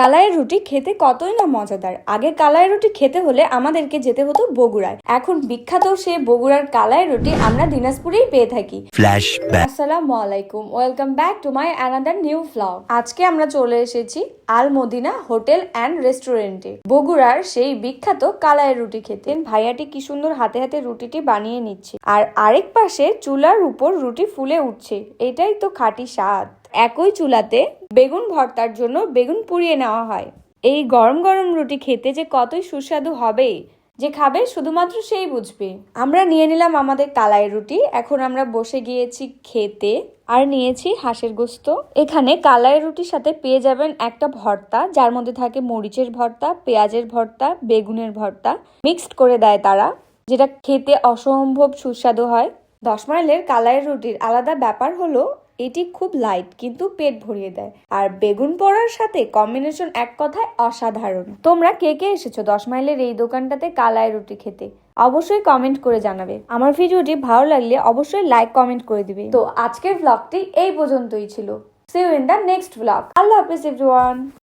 কালাই রুটি খেতে কতই না মজাদার। আগে কালাই রুটি খেতে হলে আমাদেরকে যেতে হতো বগুড়ায়। এখন বিখ্যাত সে বগুড়ার কালাই রুটি আমরা দিনাজপুরেই পেয়ে থাকি। আসসালামু আলাইকুম, welcome back to my another new vlog. আজকে আমরা চলে এসেছি আল মদিনা হোটেল অ্যান্ড রেস্টুরেন্টে বগুড়ার সেই বিখ্যাত কালাই রুটি খেতে। ভাইয়াটি কি সুন্দর হাতে হাতে রুটিটি বানিয়ে নিচ্ছে, আর আরেক পাশে চুলার উপর রুটি ফুলে উঠছে। এটাই তো খাঁটি স্বাদ। একই চুলাতে বেগুন ভর্তার জন্য বেগুন পুড়িয়ে নেওয়া হয়। এই গরম গরম রুটি খেতে যে কতই সুস্বাদু হবে, যে খাবে শুধুমাত্র সেই বুঝবে। আমরা নিয়ে নিলাম আমাদের কালাই রুটি, এখন আমরা বসে গিয়েছি খেতে। আর নিয়েছি হাঁসের গোস্ত। এখানে কালাই রুটির সাথে পেয়ে যাবেন একটা ভর্তা, যার মধ্যে থাকে মরিচের ভর্তা, পেঁয়াজের ভর্তা, বেগুনের ভর্তা মিক্সড করে দেয় তারা, যেটা খেতে অসম্ভব সুস্বাদু হয়। 10 মাইলের কালাই রুটির আলাদা ব্যাপার হলো এটি খুব লাইট কিন্তু পেট ভরিয়ে দেয়, আর বেগুন পোড়ার সাথে কম্বিনেশন এক কথায় অসাধারণ। তোমরা কে কে এসেছো 10 মাইলের এই দোকানটাতে কালাই রুটি খেতে? অবশ্যই কমেন্ট করে জানাবে। আমার ভিডিওটি ভালো লাগলে অবশ্যই লাইক কমেন্ট করে দিবে। তো আজকের ব্লগটি এই পর্যন্তই ছিল। See you in the next blog. আল্লাহ হাফেজ এভরিওয়ান।